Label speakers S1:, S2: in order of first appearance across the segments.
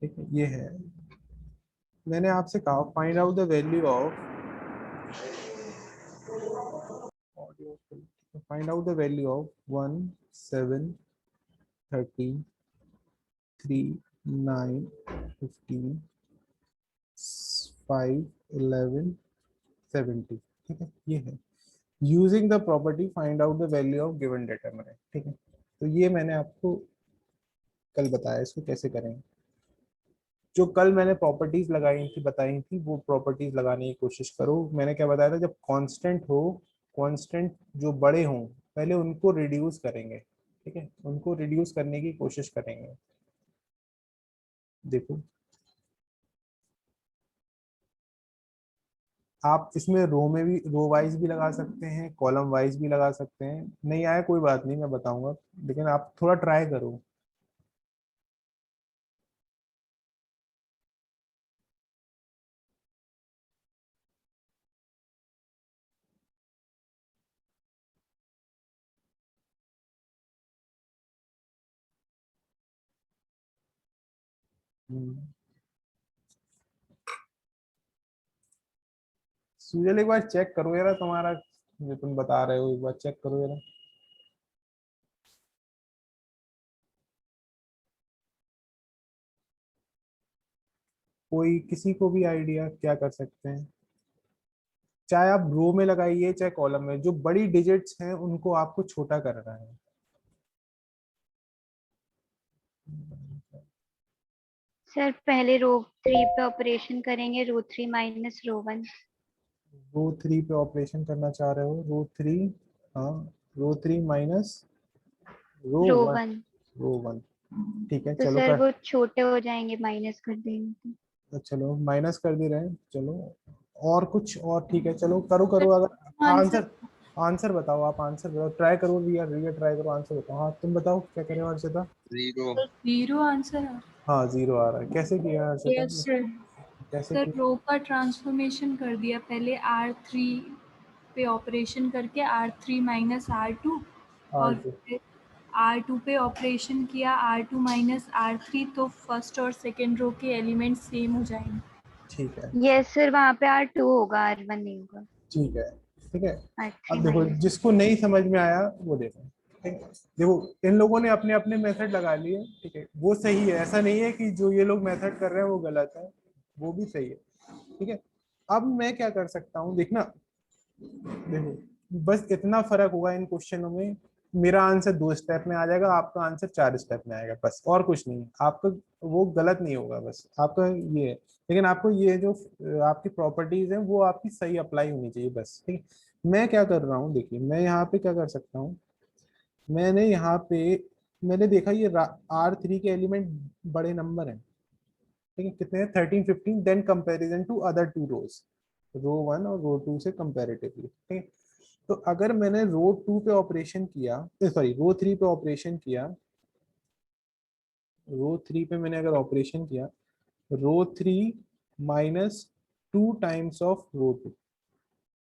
S1: ठीक है, ये है। मैंने आपसे कहा find out the value of, find out the value of 1, 7, 30, 3, 9, 15, 5, 11, 70। ठीक है, ये है using the property find out the value of given determinant. ठीक है, तो ये मैंने आपको कल बताया, इसको कैसे करेंगे। जो कल मैंने प्रॉपर्टीज लगाई थी, बताई थी, वो प्रॉपर्टीज लगाने की कोशिश करो। मैंने क्या बताया था, जब कांस्टेंट हो, कांस्टेंट जो बड़े हों, पहले उनको रिड्यूस करेंगे। ठीक है, उनको रिड्यूस करने की कोशिश करेंगे। देखो, आप इसमें रो में भी, रो वाइज भी लगा सकते हैं, कॉलम वाइज भी लगा सकते हैं। नहीं आया कोई बात नहीं, मैं बताऊंगा, लेकिन आप थोड़ा ट्राई करो। हम्म। सुजल एक बार चेक करो यार, तुम्हारा जो तुम बता रहे हो, एक बार चेक करो यार। कोई किसी को भी आइडिया क्या कर सकते हैं? चाहे आप रो में लगाइए चाहे कॉलम में, जो बड़ी डिजिट्स हैं उनको आपको छोटा करना है।
S2: सर पहले रो 3 पे ऑपरेशन करेंगे, रो 3 माइनस रो 1।
S1: रो 3 पे ऑपरेशन करना चाह रहे हो, रो 3, हाँ, रो 3 माइनस रो
S2: रो
S1: 1,
S2: 1
S1: रो 1। ठीक है,
S2: तो
S1: चलो
S2: सर
S1: कर,
S2: वो छोटे हो जाएंगे, माइनस कर देंगे तो।
S1: तो चलो माइनस कर दे रहे हैं, चलो। और कुछ और, ठीक है, चलो करो करो। अगर
S3: आंसर
S1: आंसर, आंसर बताओ, आप आंसर बताओ, ट्राई करो, रिया रिया ट्राई करो, आंसर बताओ। हाँ तुम बताओ क्या करें हर्षिता।
S4: जीरो।
S3: जीरो आंसर है।
S1: हाँ जीरो आ रहा है, कैसे किया हर्षिता?
S3: Yes sir.
S1: कैसे
S3: सर
S1: किया?
S3: रो का ट्रांसफॉर्मेशन कर दिया, पहले R3 पे ऑपरेशन करके R3 माइनस R2, और
S1: आठ।
S3: फिर R2 पे ऑपरेशन किया R2 माइनस R3, तो फर्स्ट और सेकेंड रो के एलिमेंट सेम हो जाएंगे।
S1: ठीक है,
S2: यस सर, वहाँ पे R2 होगा, R1 नहीं होगा।
S1: ठीक है, ठीक है।
S2: R3
S1: अब देखो,
S2: माइनस।
S1: जिसको नहीं समझ में आया वो देखो। ठीक है, देखो इन लोगों ने अपने अपने मेथड लगा लिए। ठीक है, वो सही है, ऐसा नहीं है कि जो ये लोग मेथड कर रहे हैं वो गलत है, वो भी सही है। ठीक है, अब मैं क्या कर सकता हूँ देखना, देखो बस इतना फर्क होगा इन क्वेश्चनों में। मेरा आंसर 2 स्टेप में आ जाएगा, आपका आंसर 4 स्टेप में आएगा, बस और कुछ नहीं। आपका वो गलत नहीं होगा, बस आपका ये है। लेकिन आपको ये जो आपकी प्रॉपर्टीज हैं वो आपकी सही अप्लाई होनी चाहिए, बस। ठीक है, मैं क्या कर रहा हूँ, देखिए मैं यहाँ पे क्या कर सकता हूँ। मैंने यहाँ पे, मैंने देखा ये R3 के एलिमेंट बड़े नंबर हैं। ठीक है, कितने हैं? 13, 15। Then comparison to other two rows, row 1 और रो 2 से कंपेरेटिवली। ठीक है, तो अगर मैंने रो 2 पे ऑपरेशन किया, सॉरी रो 3 पे ऑपरेशन किया, रो 3 पे मैंने अगर ऑपरेशन किया, रो 3 माइनस 2 टाइम्स ऑफ रो 2।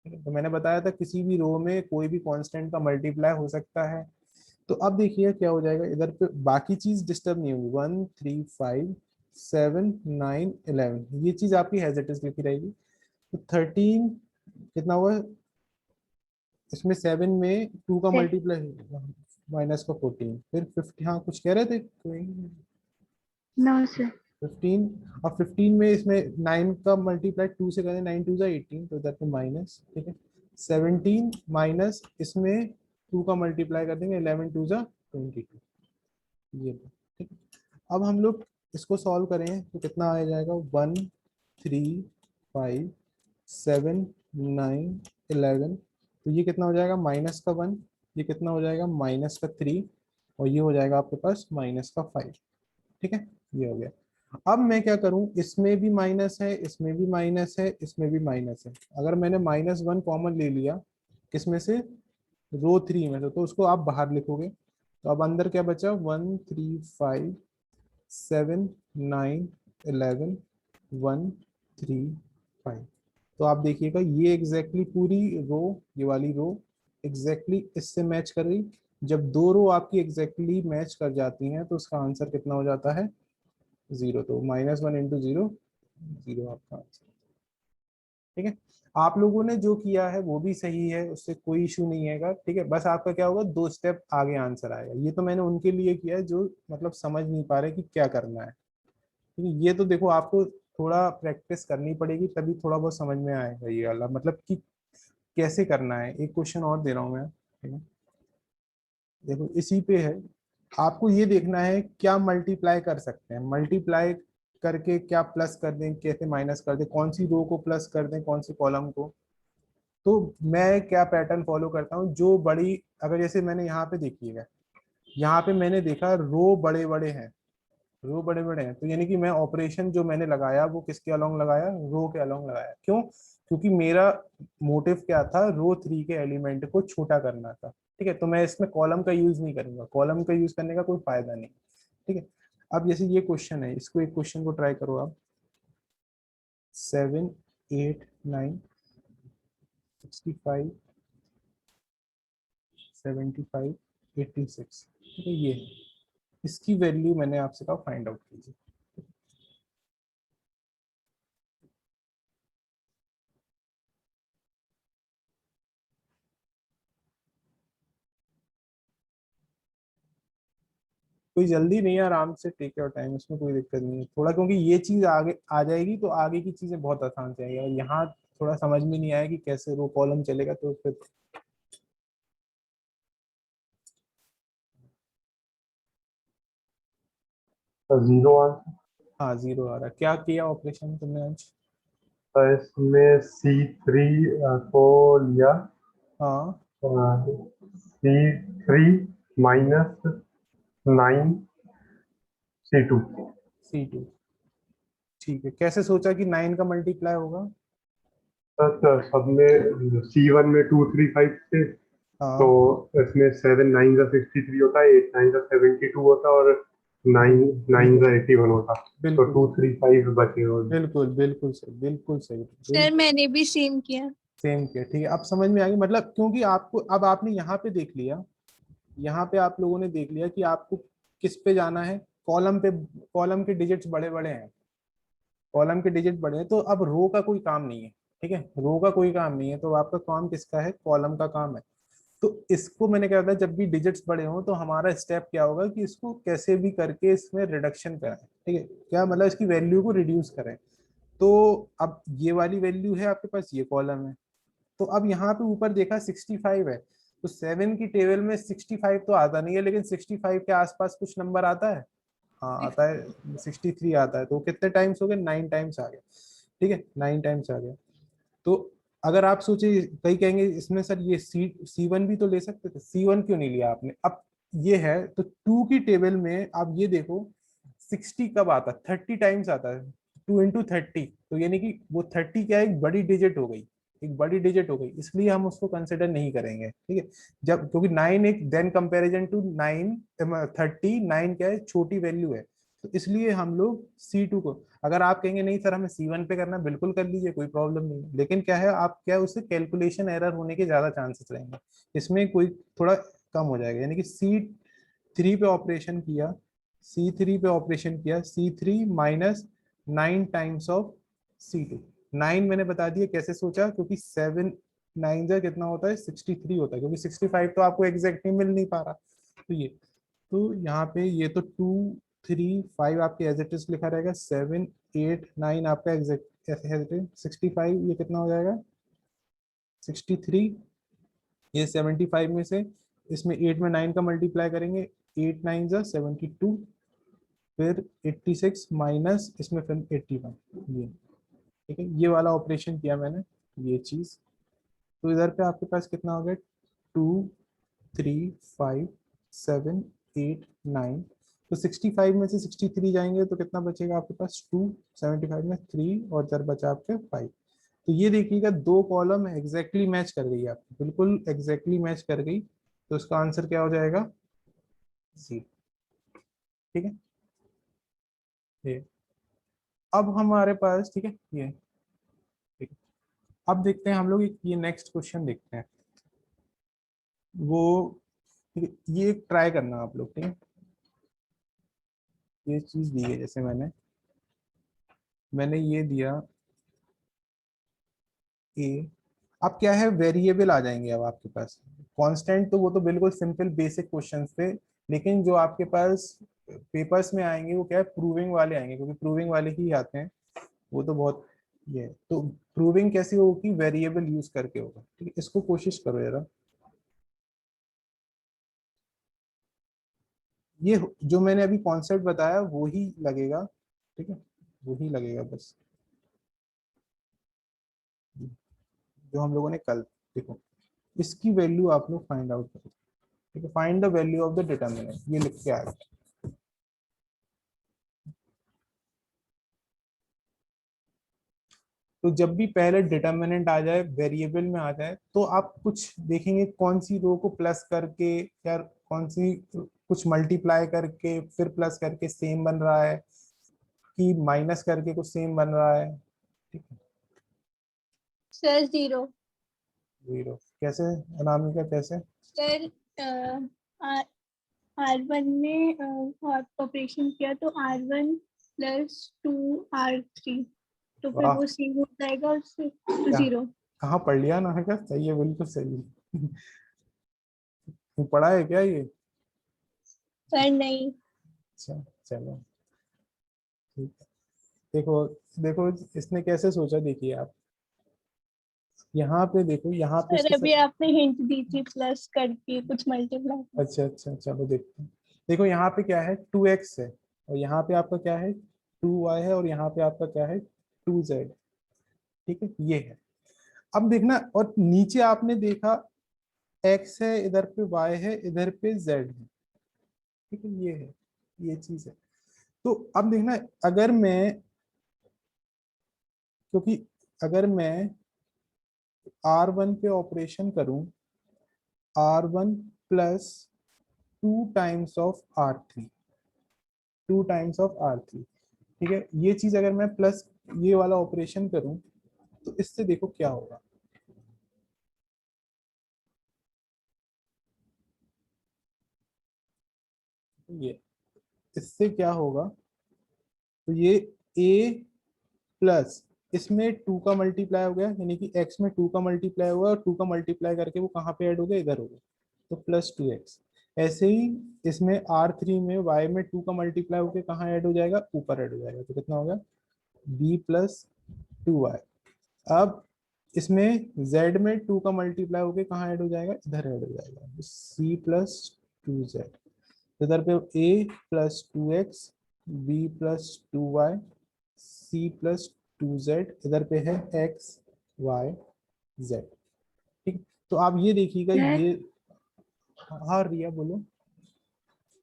S1: तो मैंने बताया था किसी भी रो में कोई भी कांस्टेंट का मल्टीप्लाई हो सकता है। तो अब देखिए क्या हो जाएगा, इधर पे बाकी चीज डिस्टर्ब नहीं होगी। 1, 3, 5, 7, 9, 11, ये चीज आपकी एज इट इज लिखी रहेगी। तो 13 कितना हुआ इसमें, 7 में 2 का
S2: से
S1: मल्टीप्लाई, माइनस का 14, फिर 50। हाँ कुछ कह रहे थे कोई?
S2: No sir.
S1: 15, और 15 में इसमें 9 का मल्टीप्लाई 2 से करें, 9 2 जा 18, तो दैट माइनस। ठीक है, 17 माइनस इसमें 2 का मल्टीप्लाई कर देंगे, 11 2 जा 22, ये। ठीक है, अब हम लोग इसको सॉल्व करें तो कितना आ जाएगा, 1, 3, 5, 7, 9, 11। तो ये कितना हो जाएगा, माइनस का 1, ये कितना हो जाएगा, माइनस का 3, और ये हो जाएगा आपके पास माइनस का 5। ठीक है, ये हो गया। अब मैं क्या करूं, इसमें भी माइनस है, इसमें भी माइनस है, इसमें भी माइनस है। अगर मैंने -1 कॉमन ले लिया, किसमें से, रो 3 में से, तो उसको आप बाहर लिखोगे। तो अब अंदर क्या बचा, 1, 3, 5, 7, 9, 11, 1, 3, 5। तो आप देखिएगा ये एग्जैक्टली पूरी रो, ये वाली रो एग्जैक्टली इससे मैच कर रही। जब दो रो आपकी एग्जैक्टली मैच कर जाती हैं तो उसका आंसर कितना हो जाता है, 0, तो -1 इंटू 0 0 आपका आंसर। ठीक है, आप लोगों ने जो किया है वो भी सही है, उससे कोई इशू नहीं है। ठीक है, बस आपका क्या होगा, 2 स्टेप आगे आंसर आएगा। ये तो मैंने उनके लिए किया है जो मतलब समझ नहीं पा रहे कि क्या करना है। ठीक है, ये तो देखो आपको थोड़ा प्रैक्टिस करनी पड़ेगी, तभी थोड़ा बहुत समझ में आएगा ये वाला, मतलब कि कैसे करना है। एक क्वेश्चन और दे रहा हूँ मैं। ठीक है, देखो इसी पे है, आपको ये देखना है क्या मल्टीप्लाई कर सकते हैं, मल्टीप्लाई करके क्या प्लस कर दें, कैसे माइनस कर दें, कौन सी रो को प्लस कर दें, कौन सी कॉलम को। तो मैं क्या पैटर्न फॉलो करता हूँ, जो बड़ी, अगर जैसे मैंने यहाँ पे देखिएगा, यहाँ पे मैंने देखा रो बड़े बड़े हैं, रो बड़े बड़े हैं, तो यानी कि मैं ऑपरेशन जो मैंने लगाया वो किसके अलोंग लगाया, रो के अलोंग लगाया। क्यों? क्योंकि मेरा मोटिव क्या था, रो 3 के एलिमेंट को छोटा करना था। ठीक है, तो मैं इसमें कॉलम का यूज नहीं करूंगा, कॉलम का यूज करने का कोई फायदा नहीं। ठीक है, अब जैसे ये क्वेश्चन है, इसको एक क्वेश्चन को ट्राई करो आप। 7, 8, 9, 65, 75, 86। ठीक है, ये है, इसकी वैल्यू मैंने आपसे कहा फाइंड आउट कीजिए। कोई जल्दी नहीं है, आराम से टेक योर टाइम, इसमें कोई दिक्कत नहीं है थोड़ा, क्योंकि ये चीज आगे आ जाएगी तो आगे की चीजें बहुत आसान से आएगी। और यहाँ थोड़ा समझ में नहीं आया कि कैसे रो कॉलम चलेगा, तो फिर
S4: तो 0 आंसर।
S1: हाँ 0 आ रहा है। क्या किया ऑपरेशन तुमने आज?
S4: तो इसमें C3 को लिया,
S1: हाँ
S4: C3 माइनस 9 C2।
S1: C2। ठीक है, कैसे सोचा कि 9 का मल्टीप्लाई होगा?
S4: तो सब में C1 में 2 3 5 थे, तो
S1: हाँ
S4: इसमें 7 9 का 63 होता है, 8 9 का 72 होता है, और 9 9 का 81 होता। तो
S1: बिल्कुल
S4: 2 3 5 बचे, और
S1: बिल्कुल बिल्कुल सही, बिल्कुल सही,
S5: सर मैंने भी सेम किया।
S1: सेम किया। ठीक है, अब समझ में आ गई, मतलब क्योंकि आपको अब आपने यहाँ पे देख लिया, यहाँ पे आप लोगों ने देख लिया कि आपको किस पे जाना है, कॉलम पे। कॉलम के डिजिट्स बड़े बड़े हैं, कॉलम के डिजिट बड़े हैं, तो अब रो का कोई काम नहीं है। ठीक है, रो का कोई काम नहीं है, तो आपका काम किसका है, कॉलम का काम है। तो इसको मैंने क्या था, जब भी डिजिट्स बड़े हों तो हमारा स्टेप क्या होगा कि इसको कैसे भी करके इसमें रिडक्शन कराएं। ठीक है, क्या मतलब इसकी वैल्यू को रिड्यूस करें। तो अब ये वाली वैल्यू है आपके पास, ये कॉलम है, तो अब यहाँ पे ऊपर देखा 65 है, तो 7 की टेबल में 65 तो आता नहीं है, लेकिन 65 के आसपास कुछ नंबर आता है। हाँ आता है, 63 आता है, तो कितने टाइम्स हो गए, 9 टाइम्स आ गया। ठीक है, 9 टाइम्स आ गया। तो अगर आप सोचे, कई कहेंगे इसमें सर ये C1 भी तो ले सकते थे, C1 क्यों नहीं लिया आपने? अब ये है तो 2 की टेबल में आप ये देखो 60 कब आता है, 30 टाइम्स आता है, 2 इंटू 30, तो यानी कि वो 30 क्या है, एक बड़ी डिजिट हो गई, एक बड़ी डिजिट हो गई, इसलिए हम उसको कंसिडर नहीं करेंगे। ठीक है, जब क्योंकि 9 एक देन कंपैरिजन टू 9 39 क्या है, छोटी वैल्यू है, तो इसलिए हम लोग C2 को, अगर आप कहेंगे नहीं सर हमें C1 पे करना, बिल्कुल कर लीजिए, कोई प्रॉब्लम नहीं है, लेकिन क्या है, आप क्या उससे कैलकुलेशन एरर होने के ज्यादा चांसेस रहेंगे, इसमें कोई थोड़ा कम हो जाएगा। यानी कि C3 पे ऑपरेशन किया, C3 पे ऑपरेशन किया, C3 minus 9 times of C2। 9 मैंने बता दिया कैसे सोचा, क्योंकि 7 9 जा कितना होता है, 63 होता है, क्योंकि 65 तो आपको एग्जैक्टली मिल नहीं पा रहा। तो ये, तो यहाँ पे ये तो 2 3 5 आपके एज इट इज लिखा रहेगा, 7 8 9 आपका एग्जैक्ट एज इट इज, 65 ये कितना हो जाएगा, 63, ये 75 में से इसमें 8 में 9 का मल्टीप्लाई करेंगे, 8 9 जा 72, फिर 86 माइनस इसमें फिर 81, ये। ठीक है, ये वाला ऑपरेशन किया मैंने, ये चीज। तो इधर पे आपके पास कितना हो गया, 2 3 5 7 8 9, तो 65 में से 63 जाएंगे तो कितना बचेगा आपके पास, 2, 75 में 3, और इधर बचा आपके 5। तो ये देखिएगा, दो कॉलम एग्जैक्टली मैच कर गई आपकी, बिल्कुल एग्जैक्टली मैच कर गई, तो इसका आंसर क्या हो जाएगा, सी। ठीक है, ये अब हमारे पास, ठीक है ये, ठीक है, अब देखते हैं हम लोग ये नेक्स्ट क्वेश्चन देखते हैं, वो ठीक है, ये ट्राई करना आप लोग। ठीक है, ये चीज दी है, जैसे मैंने ये दिया ए। अब क्या है, वेरिएबल आ जाएंगे अब आपके पास। कांस्टेंट तो वो तो बिल्कुल सिंपल बेसिक क्वेश्चंस थे, लेकिन जो आपके पास पेपर्स में आएंगे वो क्या है, प्रूविंग वाले आएंगे, क्योंकि प्रूविंग वाले ही आते हैं। वो तो बहुत ये है। तो प्रूविंग कैसी होगी, वेरिएबल यूज करके होगा। ठीक है, इसको कोशिश करो जरा। ये जो मैंने अभी कॉन्सेप्ट बताया वो ही लगेगा। ठीक है, वो ही लगेगा बस, जो हम लोगों ने कल, देखो इसकी वैल्यू आप लोग फाइंड आउट करो। ठीक है, find the value of the determinant, ये लिख के आएगा। तो जब भी पहले डिटर्मिनेंट आ जाए, वेरिएबल में आ जाए, तो आप कुछ देखेंगे कौन सी रो को प्लस करके या कौन सी कुछ मल्टीप्लाई करके फिर प्लस करके सेम बन रहा है, कि माइनस करके कुछ सेम बन रहा है। ठीक है,
S5: सर 0।
S1: जीरो कैसे, अनामिका कैसे?
S5: सर R1 में ऑपरेशन किया तो R1 + 2R3, तो फिर
S1: वाह,
S5: वो सेम हो जाएगा उससे, तो
S1: क्या
S5: 0।
S1: कहाँ पढ़ लिया ना, है क्या? सही है, बिल्कुल सही है। तू पढ़ा है क्या ये?
S5: सर नहीं।
S1: अच्छा चलो ठीक है। देखो देखो इसने कैसे सोचा, देखिए आप यहाँ पे देखो, यहाँ पे
S5: सर
S1: इसके
S5: अभी
S1: साथ।
S5: आपने हिंट दी थी प्लस करके कुछ मल्टीप्लाई।
S1: अच्छा अच्छा, चलो देखते हैं। देखो यहाँ पे क्या है, 2x है, और यहाँ पे आपका क्या है, 2y है, और यहाँ पे आपका क्या है, 2z। ठीक है, ये है। अब देखना, और नीचे आपने देखा x है, इधर पे y है, इधर पे z है। ठीक है, ये है, ये चीज है। तो अब देखना, अगर मैं, क्योंकि अगर मैं R1 पे ऑपरेशन करूं, R1 plus 2 times of R3, 2 times of R3। ठीक है, ये चीज अगर मैं प्लस ये वाला ऑपरेशन करूं, तो इससे देखो क्या होगा। ये इससे क्या होगा, तो ये a प्लस इसमें 2 का मल्टीप्लाई हो गया, यानी कि x में 2 का मल्टीप्लाई हुआ, और 2 का मल्टीप्लाई करके वो कहाँ पे ऐड हो गया, इधर हो गया, तो +2x। ऐसे ही इसमें R3 में y में 2 का मल्टीप्लाई होकर कहाँ ऐड हो जाएगा, ऊपर ऐड हो जाएगा, तो कितना होगा, b + 2y। अब इसमें z में 2 का मल्टीप्लाई होके कहाँ ऐड हो जाएगा, इधर ऐड हो जाएगा, c + 2z। इधर पे a + 2x, b + 2y, c + 2z, इधर पे है x y z। ठीक, तो आप ये देखिएगा
S2: सर
S1: ये। हाँ रिया बोलो।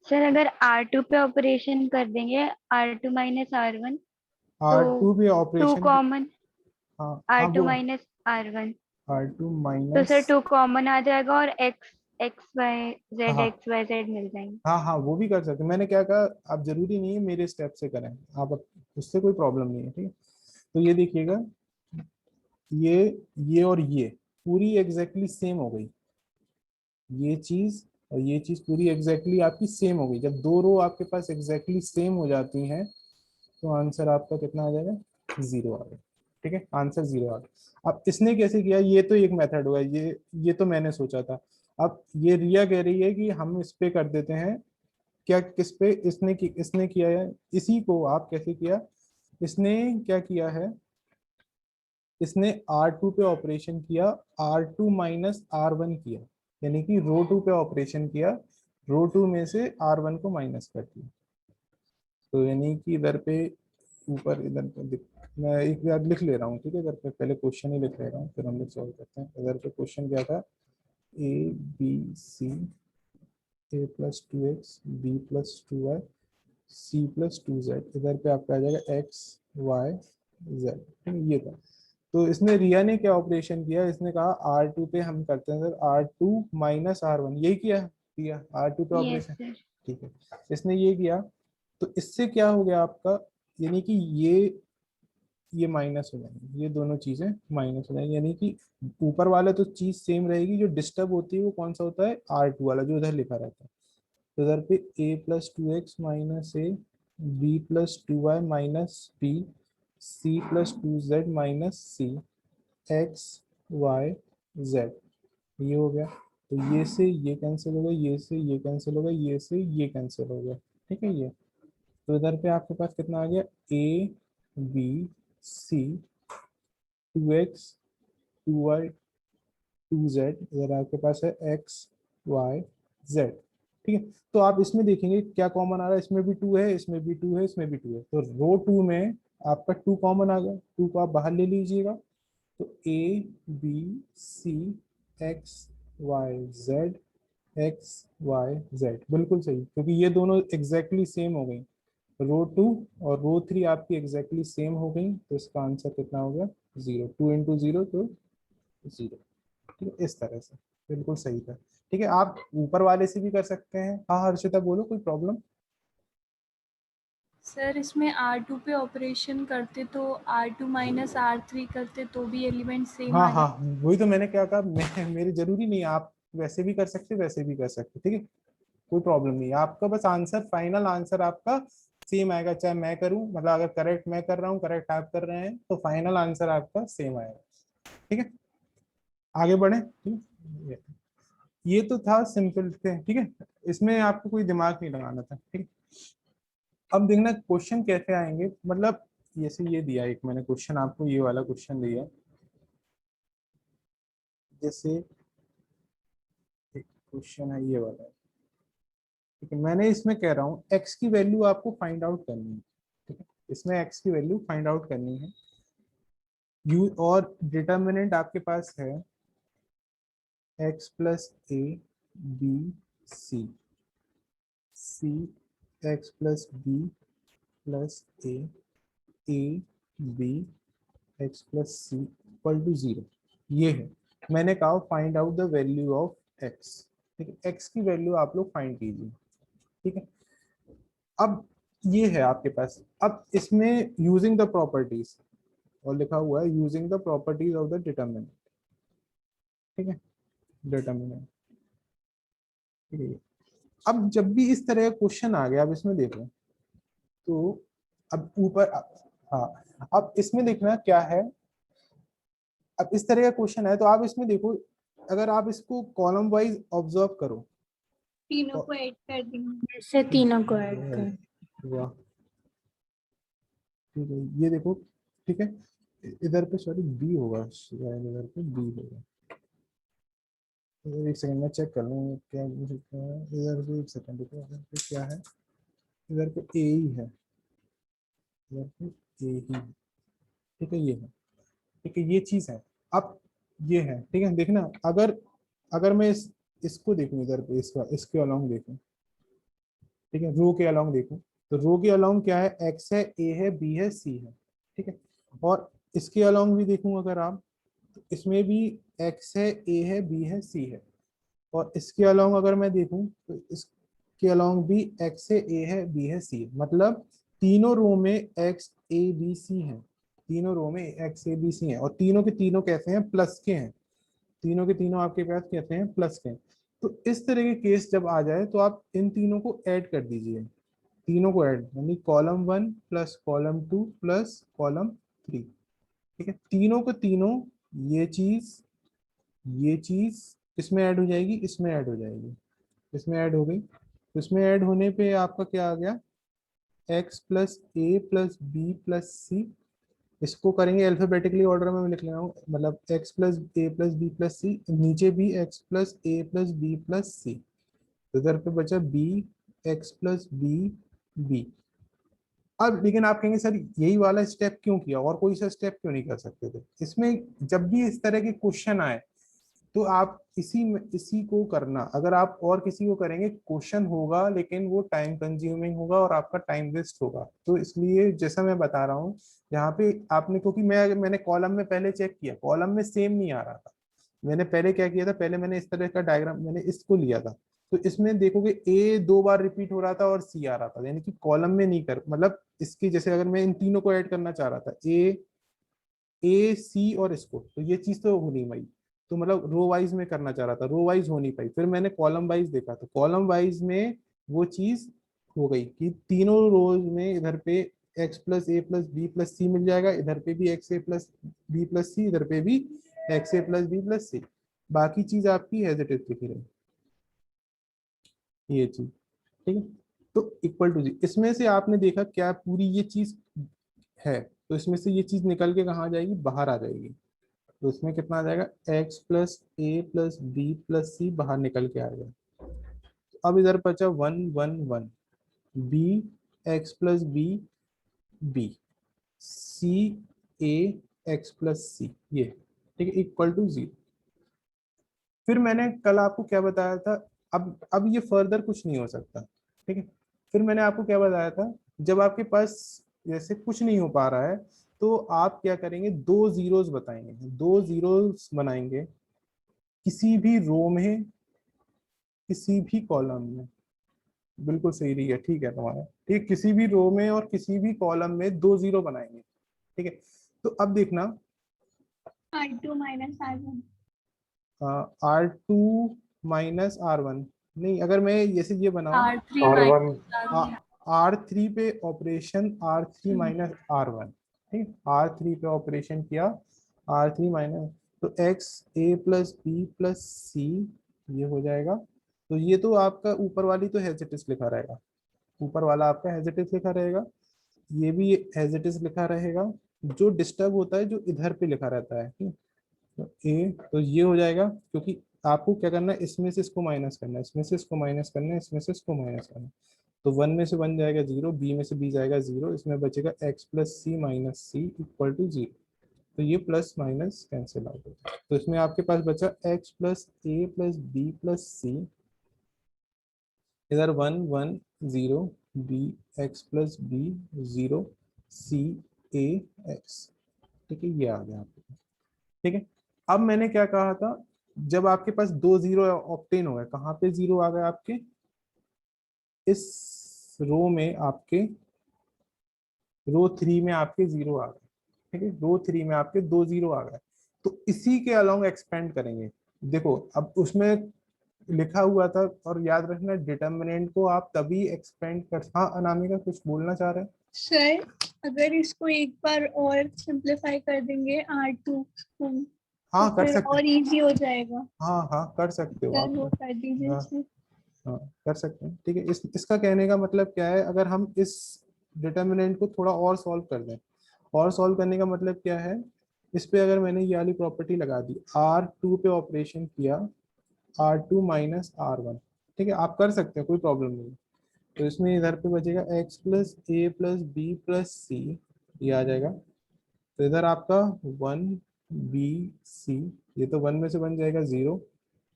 S2: सर अगर R2 पे ऑपरेशन कर देंगे, R2 - R1, तो
S1: R2 पे
S2: 2
S1: ऑपरेशन,
S2: कॉमन,
S1: हाँ हाँ
S2: R2
S1: वो
S2: - R1,
S1: R2
S2: तो सर
S1: माइनस,
S2: 2 कॉमन आ जाएगा और
S1: हाँ
S2: x y z मिल जाएंगे।
S1: हाँ हाँ वो भी कर सकते हैं। मैंने क्या कहा, आप जरूरी नहीं है मेरे स्टेप से करें, आप उससे कोई प्रॉब्लम नहीं है। ठीक है, तो ये देखिएगा, ये और ये पूरी एग्जैक्टली सेम हो गई, ये चीज और ये चीज पूरी एग्जैक्टली आपकी सेम हो गई। जब दो रो आपके पास एग्जैक्टली सेम हो जाती हैं, तो आंसर आपका कितना आ जाएगा, 0 आ गया। ठीक है, आंसर 0 आ गया। अब इसने कैसे किया, ये तो एक मेथड हुआ, ये तो मैंने सोचा था। अब ये रिया कह रही है कि हम इस पे कर देते हैं, क्या किस पे, इसने किया है, इसी को आप कैसे किया, इसने क्या किया है, इसने R2 पे ऑपरेशन किया, R2 - R1 किया, यानी कि रो 2 पे ऑपरेशन किया, रो 2 में से R1 को माइनस कर दिया। तो यानी कि इधर पे ऊपर, इधर पे मैं एक बार लिख ले रहा हूँ। ठीक है, इधर पे पहले क्वेश्चन ही लिख ले रहा हूँ, फिर हम लोग सॉल्व करते हैं। इधर पे क्वेश्चन क्या था, a + 2x, b + 2y, c + 2z, इधर पे आपका आ जाएगा x y z। ठीक है, ये था। तो इसने, रिया ने क्या ऑपरेशन किया, इसने कहा R2 पे हम करते हैं सर, R2 - R1, यही किया R2 पे
S2: यस
S1: ऑपरेशन।
S2: सर।
S1: ठीक है, इसने ये किया, तो इससे क्या हो गया आपका, यानी कि ये माइनस हो जाएंगे, ये दोनों चीजें माइनस हो जाएंगी, यानी कि ऊपर वाला तो चीज सेम रहेगी, जो डिस्टर्ब होती है वो कौन सा होता है, R2 वाला जो उधर लिखा रहता है। तो इधर पे a + 2x - a b plus 2y minus b, c plus 2z minus c, x y z। ये हो गया। तो ये से ये कैंसिल हो गया, ये से ये कैंसिल हो गया, ये से ये कैंसिल हो गया। ठीक है। ये तो इधर पे आपके पास कितना आ गया, a b c 2x 2y 2z, इधर आपके पास है x y z। ठीक है। तो आप इसमें देखेंगे क्या कॉमन आ रहा है, इसमें भी 2 है, इसमें भी 2 है, इसमें भी 2 है। तो रो 2 में आपका 2 कॉमन आ गया, 2 को आप बाहर ले लीजिएगा। तो a b c x y z x y z बिल्कुल सही, क्योंकि ये दोनों एग्जैक्टली सेम हो गई। रो 2 और रो 3 आपकी एग्जैक्टली सेम हो गई। तो इसका आंसर कितना हो गया, 0। 2 इंटू 0 तो 0। ठीक है, इस तरह से बिल्कुल सही था। ठीक है, आप ऊपर वाले से भी कर सकते हैं। हाँ हर्षिता बोलो, कोई प्रॉब्लम?
S3: सर इसमें R2 पे ऑपरेशन करते तो R2 माइनस R3 करते तो भी एलिमेंट सेम
S1: हाँ
S3: आ
S1: हाँ,
S3: जाए।
S1: वही तो मैंने क्या कहा, मेरी जरूरी नहीं है, आप वैसे भी कर सकते, वैसे भी कर सकते। ठीक है, कोई प्रॉब्लम नहीं है। आपका बस आंसर, फाइनल आंसर आपका सेम आएगा, चाहे मैं करूं, मतलब अगर करेक्ट मैं कर रहा हूँ, करेक्ट आप कर रहे हैं, तो फाइनल आंसर आपका सेम आएगा। ठीक है, आगे बढ़े। ठीक है, ये तो था सिंपल थे। ठीक है, इसमें आपको कोई दिमाग नहीं लगाना था। ठीक है, अब देखना क्वेश्चन कैसे आएंगे। मतलब जैसे ये दिया एक मैंने क्वेश्चन आपको, ये वाला क्वेश्चन दिया, जैसे एक क्वेश्चन है ये वाला। ठीक है, मैंने इसमें कह रहा हूँ x की वैल्यू आपको फाइंड आउट करनी है। ठीक है, इसमें x की वैल्यू फाइंड आउट करनी है। यू और डिटर्मिनेंट आपके पास है x plus a b c, c x plus b plus a b x plus c equal to 0। ये है, मैंने कहा find out the value of x। ठीक है, x की वैल्यू आप लोग फाइंड कीजिए। ठीक है, अब ये है आपके पास। अब इसमें यूजिंग द प्रॉपर्टीज, और लिखा हुआ है using the properties of the determinant. ठीक है, डिटर्मिनेंट। ठीक है, अब जब भी इस तरह का क्वेश्चन आ गया, अब इसमें देखो, तो अब ऊपर, हाँ अब इसमें देखना क्या है। अब इस तरह का क्वेश्चन है, तो आप इसमें देखो, अगर आप इसको कॉलम वाइज ऑब्जर्व करो,
S5: तीनों को ऐड कर देंगे।
S2: से तीनों को ऐड कर।
S1: वाह, ठीक है, ये देखो। ठीक है, इधर पे सॉरी बी होगा शायद, इधर पे बी होगा। इधर एक सेकंड में चेक कर लूँ क्या मुझे क्या है। इधर पे एक सेकंड रुको, इधर पे क्या है, इधर पे ए ही है, इधर पे ए ही है। ठीक है, ये है। ठीक है, ये चीज है। अब ये है। ठीक है, देखना, अगर अगर मैं इसको देखूं, इधर पे इसका, इसके अलोंग देखूं, ठीक है, रो के अलोंग देखूं, तो रो के अलोंग क्या है, एक्स है, ए है, बी है, सी है। ठीक है, और इसके अलोंग भी देखूं अगर आप, तो इसमें भी एक्स है, ए है, बी है, सी है। और इसके अलोंग अगर मैं देखूं, तो इसके अलोंग भी एक्स है, ए है, बी है, सी है। मतलब तीनों रो में एक्स ए बी सी है, तीनों रो में एक्स ए बी सी है, और तीनों के तीनों कैसे हैं, प्लस के हैं। तीनों के तीनों आपके पास कहते हैं प्लस के। तो इस तरह के केस जब आ जाए, तो आप इन तीनों को ऐड कर दीजिए, तीनों को ऐड, यानी column 1 plus column 2 plus column 3। ठीक है, तीनों को तीनों, ये चीज इसमें ऐड हो जाएगी, इसमें ऐड हो जाएगी, इसमें ऐड हो गई। तो इसमें ऐड होने पे आपका क्या आ गया, x plus a plus b plus सी। इसको करेंगे अल्फाबेटिकली ऑर्डर में, मैं लिख ले रहा हूँ, मतलब x plus a plus b plus c, नीचे भी x plus a plus b plus c. तो इधर पे बचा b x plus b b. अब लेकिन आप कहेंगे सर यही वाला स्टेप क्यों किया, और कोई सा स्टेप क्यों नहीं कर सकते थे इसमें? जब भी इस तरह के क्वेश्चन आए, तो आप इसी को करना। अगर आप और किसी को करेंगे, क्वेश्चन होगा लेकिन वो टाइम कंज्यूमिंग होगा और आपका टाइम वेस्ट होगा। तो इसलिए जैसा मैं बता रहा हूँ यहाँ पे आपने, क्योंकि मैंने कॉलम में पहले चेक किया, कॉलम में सेम नहीं आ रहा था। मैंने पहले क्या किया था, पहले मैंने इस तरह का डायग्राम, मैंने इसको लिया था, तो इसमें देखोगे ए 2 बार रिपीट हो रहा था और सी आ रहा था, यानी कि कॉलम में नहीं कर, मतलब इसकी जैसे अगर मैं इन तीनों को ऐड करना चाह रहा था, ए सी और इसको, तो ये चीज तो हो नहीं पाई। तो मतलब रो वाइज में करना चाह रहा था, रो वाइज हो नहीं पाई। फिर मैंने कॉलम वाइज देखा, तो कॉलम वाइज में वो चीज हो गई कि तीनों रोज में इधर पे x plus a plus b plus सी मिल जाएगा, इधर पे भी एक्स ए प्लस बी प्लस सी, इधर पे भी एक्स ए प्लस बी प्लस सी। बाकी चीज आपकी एज इट इज लिखी रही, ये चीज, ठीक है। तो इक्वल टू जी, इसमें से आपने देखा क्या पूरी ये चीज है, तो इसमें से ये चीज निकल के कहाँ आ जाएगी, बाहर आ जाएगी। तो इसमें कितना आ जाएगा, x plus a plus b plus सी बाहर निकल के आएगा। अब इधर बचा 1 1 1, b x plus b b, c a x plus c, ये ठीक है, इक्वल टू 0। फिर मैंने कल आपको क्या बताया था, अब ये फर्दर कुछ नहीं हो सकता, ठीक है। फिर मैंने आपको क्या बताया था, जब आपके पास जैसे कुछ नहीं हो पा रहा है तो आप क्या करेंगे, दो जीरोस बताएंगे, दो जीरोस बनाएंगे किसी भी रो में, किसी भी कॉलम में। बिल्कुल सही रही है, ठीक है तुम्हारा, ठीक, किसी भी रो में और किसी भी कॉलम में दो जीरो बनाएंगे, ठीक है। तो अब देखना
S5: R2 minus R1।
S1: R2 minus R1, नहीं अगर मैं जैसे ये बनाऊं,
S3: R3
S4: R1
S3: माइनस
S1: R3 पे ऑपरेशन R3 माइनस R1, ठीक, R3 पे ऑपरेशन किया R3 माइनस, तो x a plus b plus c ये हो जाएगा। तो ये तो आपका ऊपर वाली तो एज इट इज लिखा रहेगा, ऊपर वाला आपका एज इट इज लिखा रहेगा, ये भी एज इट इज लिखा रहेगा। जो डिस्टर्ब होता है जो इधर पे लिखा रहता है, ठीक, तो ए, तो ये हो जाएगा, क्योंकि आपको क्या करना है, इसमें से इसको माइनस करना है, इसमें से इसको माइनस करना है, इसमें से इसको माइनस करना है। तो 1 में से 1 जाएगा 0, बी में से बी जाएगा 0, इसमें बचेगा x plus c minus c equal to 0। तो ये प्लस माइनस कैंसिल आउट होता है, तो इसमें आपके पास बचा x plus a plus b plus सी, इधर 1 1 0, B x plus B 0, C a x, ठीक है, ये आ गया आपके पास, ठीक है। अब मैंने क्या कहा था, जब आपके पास दो जीरो ऑप्टेन हो गए, कहाँ पे जीरो आ गए आपके, इस रो में आपके, रो 3 में आपके जीरो आ गए, ठीक है, रो 3 में आपके दो जीरो आ गए। तो इसी के अलोंग एक्सपेंड करेंगे। देखो अब उसमें लिखा हुआ था, और याद रखना डिटर्मिनेंट को आप तभी एक्सपेंड कर, हाँ अनामिका कुछ बोलना चाह रहे हैं।
S5: सर अगर इसको एक बार और सिंपलीफाई कर देंगे R2 को,
S1: हाँ
S5: तो
S1: कर
S5: फिर
S1: सकते हैं,
S5: और इजी हो जाएगा।
S1: हाँ हाँ कर सकते हो
S5: सर
S1: आप,
S5: वो कर दीजिए
S1: हाँ
S5: इसमें।
S1: हाँ कर सकते हैं, ठीक है। इसका कहने का मतलब क्या है, अगर हम इस डिटर्मिनेंट को थोड़ा और सॉल्व कर दें, और सॉल्व करने का मतलब क्या है, इस पे अगर मैंने ये वाली प्रॉपर्टी लगा दी, R2 पे ऑपरेशन किया, R2 माइनस R1, ठीक है, आप कर सकते हैं, कोई प्रॉब्लम नहीं। तो इसमें इधर पे बचेगा x plus a plus b plus c, ये आ जाएगा। तो इधर आपका 1 बी सी, ये तो 1 में से बन जाएगा 0,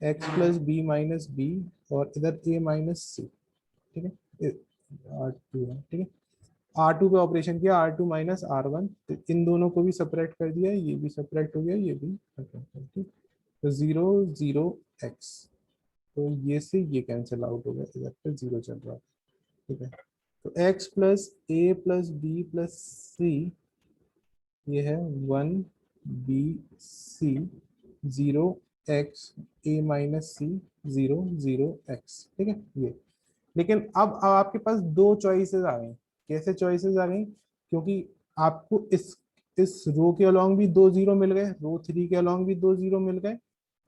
S1: x plus b minus b, और इधर a माइनस सी, ठीक है, R2 है, ठीक है। R2 पे ऑपरेशन किया, R2 माइनस R1, तो इन दोनों को भी सेपरेट कर दिया, ये भी सेपरेट हो गया, ये भी सेपरेट कर दिया, ठीक। तो 0 0 x, तो ये से ये कैंसिल आउट हो गया, इधर पे 0 चल रहा है, ठीक है। तो x plus a plus b plus c, ये है 1 बी सी 0 x ए माइनस सी 0 0 x, ठीक है ये। लेकिन अब आपके पास दो चॉइसेस आ गई। कैसे चॉइसेस आ गई, क्योंकि आपको इस रो के अलोंग भी दो जीरो मिल गए, रो 3 के अलोंग भी दो जीरो मिल गए,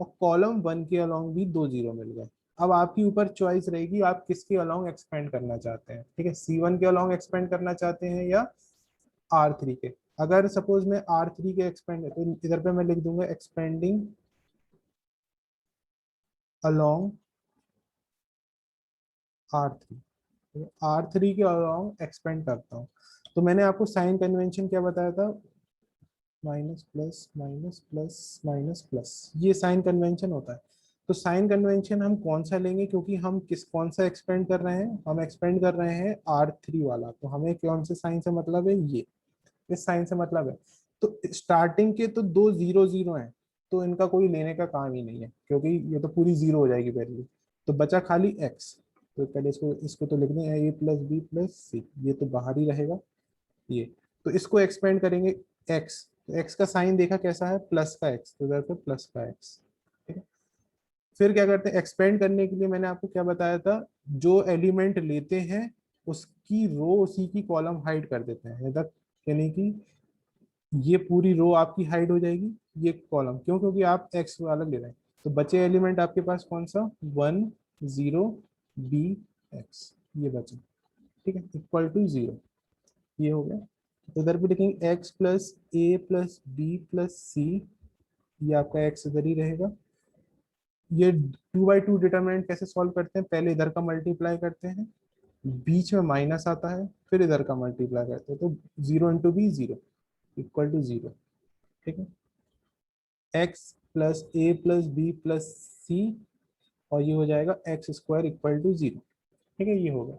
S1: और कॉलम 1 के अलोंग भी दो जीरो मिल गए। अब आपकी ऊपर चॉइस रहेगी, आप किसके अलोंग एक्सपेंड करना चाहते हैं, ठीक है, C1 के अलोंग एक्सपेंड करना चाहते हैं या R3 के। अगर सपोज में R3 के एक्सपेंड है, तो इधर पे मैं लिख दूंगा एक्सपेंडिंग अलोंग R3, R3 के अलोंग एक्सपेंड करता हूँ। तो मैंने आपको साइन कन्वेंशन क्या बताया था, minus plus minus plus minus plus, ये साइन कन्वेंशन होता है। तो साइन कन्वेंशन हम कौन सा लेंगे, क्योंकि हम कौन सा एक्सपेंड कर रहे हैं, हम एक्सपेंड कर रहे हैं R3 वाला, तो हमें कौन से साइन से मतलब है, ये इस साइन से मतलब है। तो स्टार्टिंग के तो दो जीरो जीरो हैं, तो इनका कोई लेने का काम ही नहीं है, क्योंकि ये तो पूरी जीरो हो जाएगी वैल्यू। तो बचा खाली x, तो पहले इसको इसको तो लिखने हैं a plus b plus c, ये तो बाहर ही रहेगा ये। तो इसको एक्सपेंड करेंगे x, तो x का साइन देखा कैसा है, प्लस का x, तो इधर पे प्लस का x, ठीक है। फिर क्या करते हैं, एक्सपेंड करने के लिए मैंने आपको क्या बताया था, जो एलिमेंट लेते हैं उसकी रो उसी की कॉलम हाइड कर देते हैं, यानी कि ये पूरी रो आपकी हाइड हो जाएगी, ये कॉलम, क्यों? क्योंकि आप एक्स वाला ले रहे हैं। तो बचे एलिमेंट आपके पास कौन सा, 1 0 b x, ये बचे, ठीक है, इक्वल टू 0, ये हो गया। तो इधर भी लिखेंगे x plus a plus b plus c, ये आपका x इधर ही रहेगा। ये 2/2 डिटरमिनेंट कैसे सॉल्व करते हैं, पहले इधर का मल्टीप्लाई करते हैं, बीच में माइनस आता है, फिर इधर का मल्टीप्लाई करते हैं, तो 0 इंटू बी 0 इक्वल टू 0, ठीक है। X plus a plus b plus c, और ये हो जाएगा एक्स स्क्वायर इक्वल टू 0, ठीक है, ये हो गया।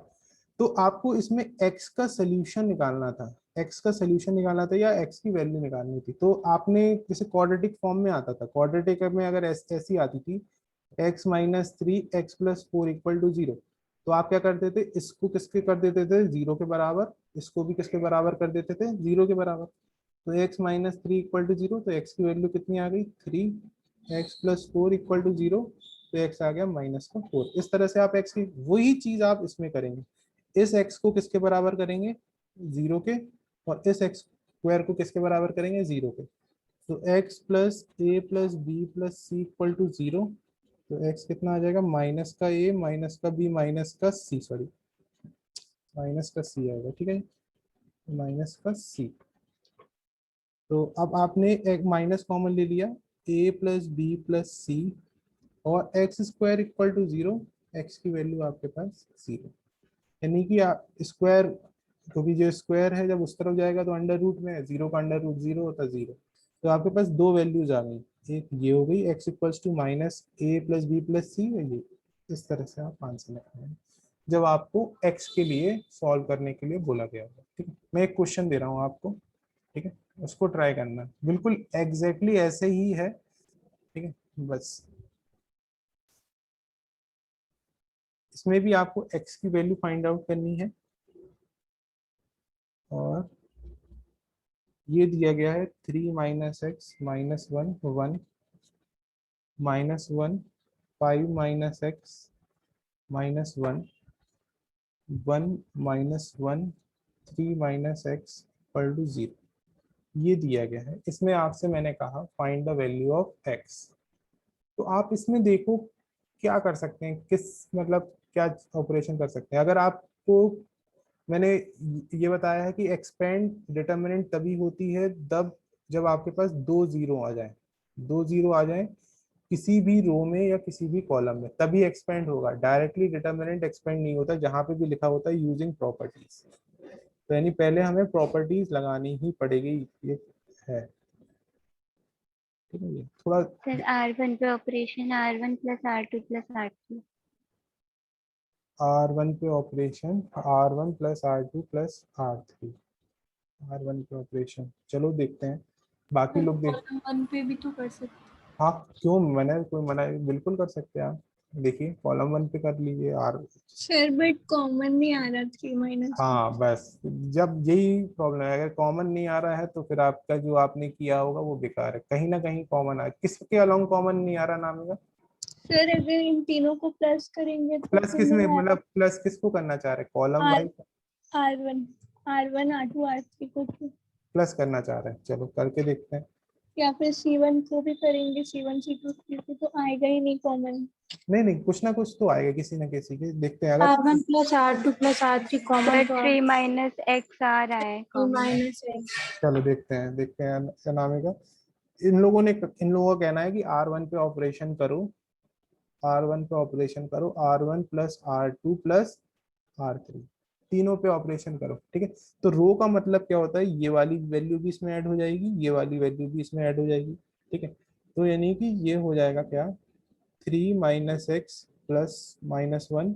S1: तो आपको इसमें x का सोल्यूशन निकालना था, x का सोल्यूशन निकालना था या x की वैल्यू निकालनी थी। तो आपने जैसे क्वाड्रेटिक फॉर्म में आता था, क्वाड्रेटिक में अगर ऐसी आती थी x minus 3x plus 4 equal to 0, तो आप क्या करते थे, इसको किसके कर देते थे, 0 के बराबर, इसको भी किसके बराबर कर देते थे, 0 के बराबर। तो x माइनस 3 इक्वल टू 0, तो x की वैल्यू कितनी आ गई, 3, x प्लस 4 इक्वल टू 0, तो x आ गया -4। इस तरह से आप x की वही चीज आप इसमें करेंगे, इस x को किसके बराबर करेंगे, 0 के, और इस x स्क्वायर को किसके बराबर करेंगे, 0 के। तो x plus a plus b plus c equal to 0, तो x कितना आ जाएगा, माइनस का a माइनस का b माइनस का c, सॉरी माइनस का c आएगा, ठीक है, माइनस का c। तो अब आपने एक माइनस कॉमन ले लिया, a plus b plus c, और x square equal to 0, x की वैल्यू आपके पास 0, यानी कि स्क्वायर, क्योंकि जो स्क्वायर है जब उस तरफ जाएगा तो अंडर रूट में, 0 का अंडर रूट 0 होता है 0। तो आपके पास दो वैल्यूज आ गई, एक ये हो गई x equals to minus a plus b plus c, ये इस तरह से आप आंसर लिखेंगे जब आपको x के लिए सॉल्व करने के लिए बोला गया होगा, ठीक है। मैं एक क्वेश्चन दे रहा हूँ आपको, ठीक है, उसको ट्राई करना, बिल्कुल एग्जैक्टली ऐसे ही है, ठीक है। बस इसमें भी आपको x की वैल्यू फाइंड आउट करनी है, और ये दिया गया है 3 minus x minus 1 1 minus 1 5 minus x minus 1 1 minus 1 3 minus x equal to 0, ये दिया गया है। इसमें आपसे मैंने कहा find the value of x. तो आप इसमें देखो क्या कर सकते हैं, किस मतलब क्या ऑपरेशन कर सकते हैं। अगर आपको मैंने ये बताया है कि एक्सपेंड डिटर्मिनेंट तभी होती है तब जब आपके पास 2 0 आ जाए, 2 0 आ जाए किसी भी रो में या किसी भी कॉलम में, तभी एक्सपेंड होगा। डायरेक्टली डिटर्मिनेंट एक्सपेंड नहीं होता, जहां पे भी लिखा होता है यूजिंग प्रॉपर्टीज। तो यानी पहले हमें प्रॉपर्टीज लगानी ही पड़ेगी, ये है, ठीक है। ये थोड़ा
S2: सर R1 पे operation R1 plus R2 plus R3।
S1: R1 पे operation R1 plus R2 plus R3, R1 पे ऑपरेशन, चलो देखते हैं, बाकी लोग देख।
S3: कॉलम 1 पे भी तो कर सकते।
S1: हाँ क्यों, मैंने कोई मना, बिल्कुल कर सकते हैं आप, देखिए कॉलम 1 पे कर लीजिए आर।
S5: सर बट कॉमन नहीं आ रहा 3 माइनस।
S1: हाँ बस, जब यही प्रॉब्लम है, अगर कॉमन नहीं आ रहा है तो फिर आपका जो आपने किया होगा वो बेकार है, कहीं ना कहीं कॉमन आए, किसके अलोंग कॉमन नहीं आ रहा नाम है।
S5: सर अगर इन तीनों को प्लस करेंगे तो
S1: प्लस
S5: फिर
S1: किसमें,
S5: नहीं आ
S1: मतलब प्लस किसको करना चाह रहे हैं, कॉलम
S5: रहा।
S1: Wise
S5: R1 R1 R2 R3 को तो,
S1: प्लस करना चाह रहे हैं, चलो करके देखते हैं।
S5: या फिर C1 को भी करेंगे, C1 C2 C2 तो आएगा ही नहीं कॉमन।
S1: नहीं नहीं, कुछ ना कुछ तो आएगा किसी ना किसी के, देखते हैं। अगर
S3: R1 plus R2 plus R3 common
S2: sir 3 minus x आ रहा है common।
S3: Minus x.
S1: चलो देखते हैं अनामिका, इन लोगों का कहना है कि R1 पे ऑपरेशन करो, R1 पे ऑपरेशन करो, R1 plus R2 plus R3, तीनों पे ऑपरेशन करो, ठीक है। तो रो का मतलब क्या होता है, ये वाली वैल्यू भी इसमें ऐड हो जाएगी, ये वाली वैल्यू भी इसमें ऐड हो जाएगी, ठीक है। तो यानी कि ये हो जाएगा क्या, 3 माइनस एक्स प्लस -1।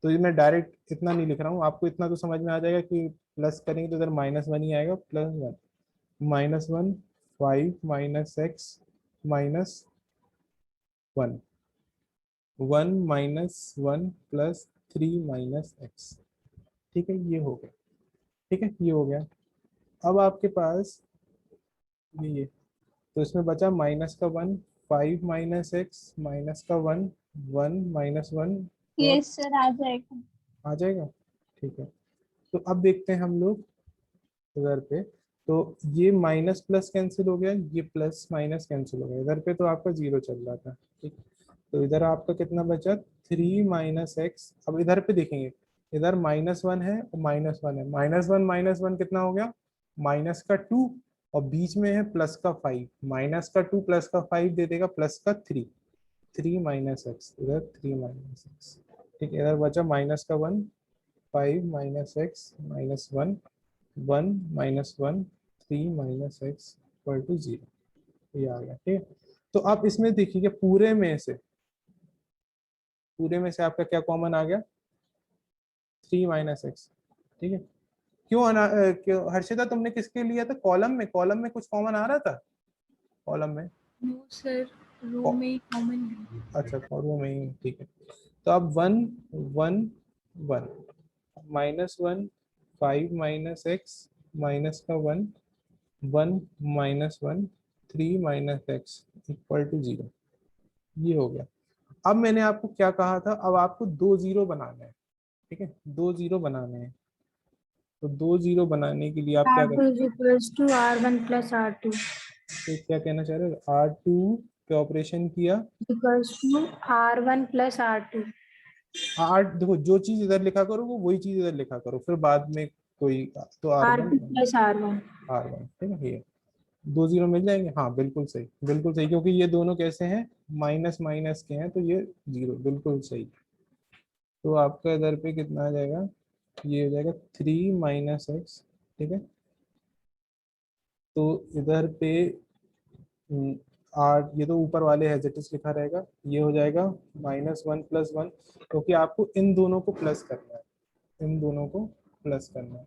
S1: तो ये मैं डायरेक्ट इतना नहीं लिख रहा हूँ, आपको इतना तो समझ में आ जाएगा कि प्लस करेंगे तो इधर -1 ही आएगा, +1 -1 5 minus x minus 1 1 -1 plus 3 minus x, ठीक है, ये हो गया, ठीक है, ये हो गया। अब आपके पास ये तो इसमें बचा -1 5 माइनस एक्स माइनस का 1 1 -1 और
S5: यस सर आ जाएगा।
S1: आ जाएगा, ठीक है। तो अब देखते हैं हम लोग इधर पे, तो ये माइनस प्लस कैंसिल हो गया, ये प्लस माइनस कैंसिल हो गया, इधर पे तो आपका 0 चल रहा था, ठीक। तो इधर आपका कितना बचा, 3 माइनस एक्स। अब इधर पे देखेंगे, इधर -1 है और -1 है, -1 कितना हो गया, माइनस का 2, और बीच में है प्लस का 5, माइनस का 2 प्लस का 5 दे देगा प्लस का 3, 3 माइनस एक्स, इधर 3 माइनस एक्स, ठीक है। इधर बचा माइनस का 1, 5 minus x minus 1, 1 minus 1, 3 minus x equal to 0, ये आ गया, ठीक है। तो आप इसमें देखिए कि पूरे में से आपका क्या कॉमन आ गया, 3 माइनस एक्स, ठीक है। क्यों हर्षिता तुमने किसके लिया था, कॉलम में कुछ कॉमन आ रहा था, कॉलम में,
S3: नो सर, रो में ही कॉमन है।
S1: अच्छा रो में ही, ठीक है। तो अब 1 1 1 -1, 5 माइनस एक्स माइनस का 1, 1 minus 1, 3 minus x equal to 0, ये हो गया। अब मैंने आपको क्या कहा था, अब आपको 2 0 बनाना है, ठीक है, 2 0 बनाने हैं। तो 2 0 बनाने के लिए आप क्या
S6: R2 is equals to R1 plus R2
S1: तो क्या कहना चाह रहे हो, R2 पे ऑपरेशन किया,
S6: equals to R1 plus R2.
S1: देखो जो चीज इधर लिखा करो वो वही चीज इधर लिखा करो, फिर बाद में कोई, तो
S6: R2
S1: R1
S6: plus R1.
S1: R1, ठीक है, ये 2 0 मिल जाएंगे, हाँ बिल्कुल सही, बिल्कुल सही, क्योंकि ये दोनों कैसे हैं, माइनस माइनस के हैं, तो ये 0, बिल्कुल सही। तो आपका इधर पे कितना आ जाएगा, ये हो जाएगा 3 माइनस एक्स, ठीक है। तो इधर पे आर, ये तो ऊपर वाले एज लिखा रहेगा, ये हो जाएगा -1 + 1, क्योंकि आपको इन दोनों को प्लस करना है, इन दोनों को प्लस करना है।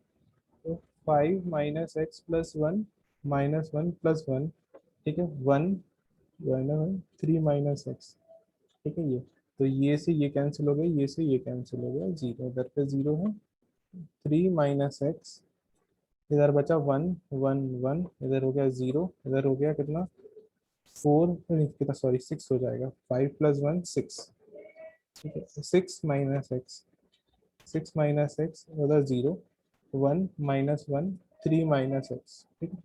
S1: तो 5 माइनस एक्स प्लस 1 -1 + 1, ठीक है, 1 3 माइनस एक्स, ठीक है। ये तो ये से ये कैंसिल हो गया, ये से ये कैंसिल हो गया, 0 इधर पे 0 है, 3 माइनस एक्स, इधर बचा 1 1 1, इधर हो गया 0, इधर हो गया कितना 4, कितना सॉरी 6 हो जाएगा, 5 + 1 6, ठीक है। 6 माइनस एक्स, 6 माइनस एक्स उधर 0, 1 -1, 3 माइनस एक्स, ठीक है।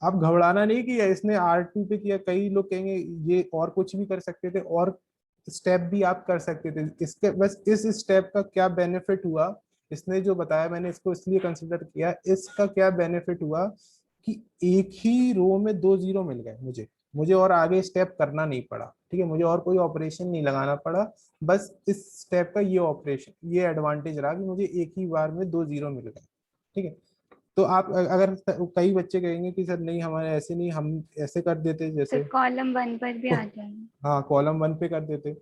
S1: आप घबराना नहीं किया, इसने R2 पे किया, कई लोग कहेंगे ये और कुछ भी कर सकते थे, और स्टेप भी आप कर सकते थे, इसके बस इस स्टेप का क्या बेनिफिट हुआ, इसने जो बताया मैंने इसको इसलिए कंसिडर किया, इसका क्या बेनिफिट हुआ कि एक ही रो में 2 0 मिल गए मुझे, मुझे और आगे स्टेप करना नहीं पड़ा, ठीक है, मुझे और कोई ऑपरेशन नहीं लगाना पड़ा, बस इस स्टेप का ये ऑपरेशन, ये एडवांटेज रहा कि मुझे एक ही बार में 2 0 मिल गए, ठीक है। तो आप अगर कई बच्चे कहेंगे कि सर नहीं हमारे ऐसे नहीं, हम ऐसे कर देते
S2: तो
S1: जैसे,
S2: कॉलम 1 पर भी आ जाएगा
S1: हाँ कॉलम 1 पे कर देते,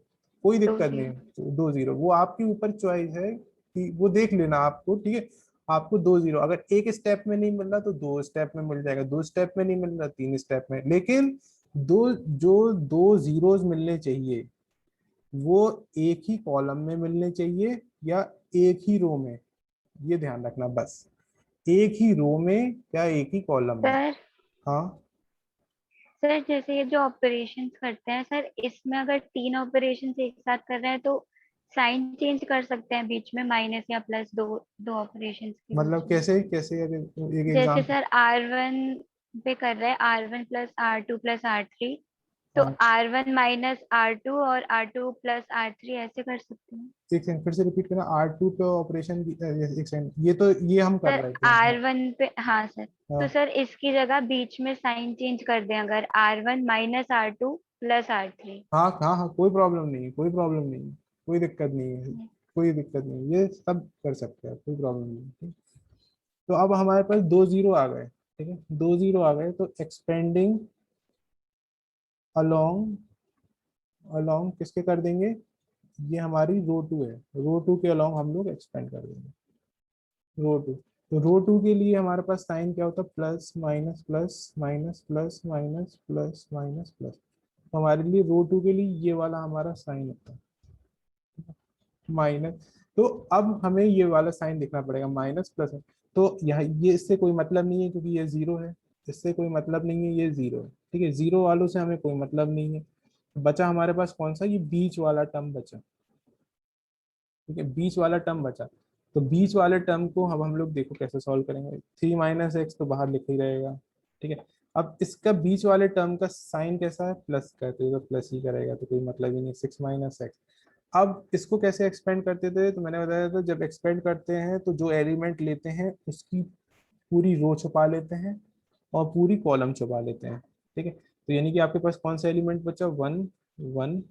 S1: कोई
S2: 2
S1: दिक्कत नहीं
S2: 0।
S1: है, 2 0 वो आपके ऊपर चॉइस है कि वो देख लेना आपको, ठीक है। आपको 2 0 अगर एक स्टेप में नहीं मिल रहा तो 2 स्टेप में मिल जाएगा, 2 स्टेप में नहीं मिल रहा 3 स्टेप में, लेकिन जो 2 जीरोस मिलने चाहिए वो एक ही कॉलम में मिलने चाहिए या एक ही रो में, ये ध्यान रखना बस, एक ही रो में या एक ही कॉलम में।
S2: सर
S1: हाँ
S2: सर जैसे ये जो ऑपरेशंस करते हैं सर, इसमें अगर 3 ऑपरेशंस एक साथ कर रहे हैं तो साइन चेंज कर सकते हैं बीच में, माइनस या प्लस, दो ऑपरेशंस के बीच
S1: मतलब
S2: में।
S1: कैसे कैसे, अगर एक
S2: जैसे
S1: एग्जाम,
S2: सर R1 पे कर रहे हैं R1 + R2 + R3, तो
S1: हाँ
S2: R1 - R2 और R2 + R3 ऐसे कर सकते हैं।
S1: एक सेकंड फिर से रिपीट करना, R2 पे ऑपरेशन, एक सेकंड, ये तो ये हम कर
S2: सर
S1: रहे थे, हाँ
S2: R1 पे, हाँ सर, तो
S1: हाँ
S2: सर इसकी जगह बीच में साइन चेंज कर दें अगर R1 - R2 + R3।
S1: हाँ हाँ हाँ, कोई प्रॉब्लम नहीं है, कोई प्रॉब्लम नहीं है, कोई दिक्कत नहीं है, कोई दिक्कत नहीं है, ये सब कर सकते हैं, कोई प्रॉब्लम नहीं है, ठीक। तो अब हमारे पास 2 0 आ गए, ठीक है, 2 0 आ गए, तो एक्सपेंडिंग अलोंग, अलोंग किसके कर देंगे, ये हमारी रो 2 है, रो 2 के अलोंग हम लोग एक्सपेंड कर देंगे, रो 2। तो रो 2 के लिए हमारे पास साइन क्या होता है, plus minus plus minus plus minus plus minus plus, तो हमारे लिए रो 2 के लिए ये वाला हमारा साइन होता है माइनस। तो अब हमें ये वाला साइन देखना पड़ेगा, माइनस प्लस है, तो यहाँ ये इससे कोई मतलब नहीं है क्योंकि ये 0 है, इससे कोई मतलब नहीं है, ये 0 है, ठीक है, 0 वालों से हमें कोई मतलब नहीं है। बचा हमारे पास कौन सा, ये बीच वाला टर्म बचा, ठीक है, बीच वाला टर्म बचा। तो बीच वाले टर्म को अब हम लोग देखो कैसे सॉल्व करेंगे। 3 माइनस एक्स तो बाहर लिखा ही रहेगा, ठीक है। अब इसका बीच वाले टर्म का साइन कैसा है, प्लस का, तो प्लस ही करेगा, तो कोई मतलब ही नहीं। 6 माइनस एक्स। अब इसको कैसे एक्सपेंड करते थे, तो मैंने बताया था जब एक्सपेंड करते हैं तो जो एलिमेंट लेते हैं उसकी पूरी रो छुपा लेते हैं और पूरी कॉलम छुपा लेते हैं, ठीक है। तो यानी कि आपके पास कौन सा एलिमेंट बचा, 1 1,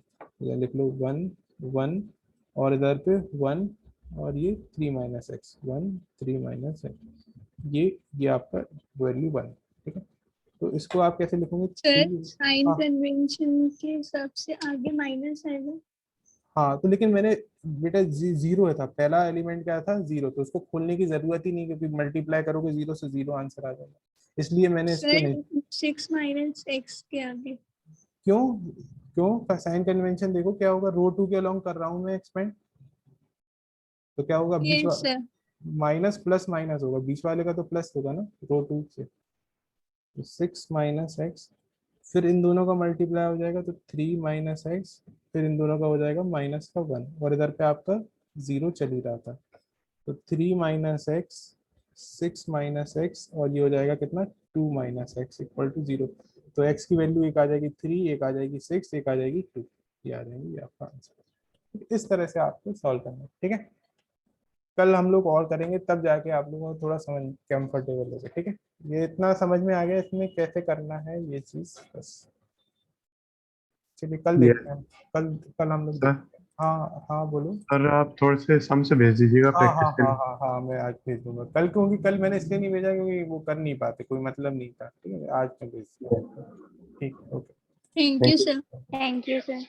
S1: लिख लो 1 1, और इधर पे 1, और ये 3 माइनस एक्स, 1 3 माइनस एक्स, ये आपका वैल्यू 1, ठीक है। तो इसको आप कैसे लिखोगे,
S5: सर
S1: 3,
S5: साइन
S1: हाँ
S5: कन्वेंशन के हिसाब से आगे माइनस आएगा।
S1: हाँ, तो लेकिन मैंने बेटा जीरो है था, पहला एलिमेंट क्या था, जीरो, तो उसको खोलने की जरूरत ही नहीं, क्योंकि मल्टीप्लाई करोगे जीरो से जीरो आंसर आ जाएगा, इसलिए मैंने इसको नहीं।
S5: सर 6 माइनस एक्स के आगे
S1: क्यों, क्यों साइन कन्वेंशन देखो क्या होगा, रो 2 के अलोंग कर रहा हूं मैं एक्सपेंड, तो क्या होगा, बीच
S5: yes sir.
S1: Minus plus minus होगा, बीच वाले का तो प्लस होगा ना रो 2 से। तो 6 माइनस एक्स, फिर इन दोनों का मल्टीप्लाई हो जाएगा तो 3 माइनस एक्स, फिर इन दोनों का हो जाएगा माइनस का 1, और इधर पे आपका जीरो चल ही रहा था, तो 3 माइनस एक्स, 6 माइनस एक्स, और ये हो जाएगा कितना, 2 माइनस एक्स इक्वल टू 0। तो एक्स की वैल्यू एक आ जाएगी 3, एक आ जाएगी 6, एक आ जाएगी 2, ये आ जाएगी ये आपका आंसर। इस तरह से आपको सॉल्व करना है, ठीक है। कल हम लोग और करेंगे, तब जाके आप लोगों को थोड़ा समझ कंफर्टेबल होगा, ठीक है। ये इतना समझ में आ गया इसमें कैसे करना है ये चीज, बस चलिए कल
S4: ये
S1: देखते हैं। कल कल हम लोग
S4: सर,
S1: हाँ हाँ बोलो।
S4: सर आप थोड़े से सम से भेज दीजिएगा
S1: हाँ हाँ
S4: प्रैक्टिस के
S1: हाँ
S4: लिए।
S1: हाँ हाँ, मैं आज भेज दूंगा कल, क्योंकि कल मैंने इसलिए नहीं भेजा क्योंकि वो कर नहीं पाते, कोई मतलब नहीं था, ठीक है। आज मैं भेज दूंगा, ठीक है, okay.
S5: Thank you sir.
S2: Thank you sir.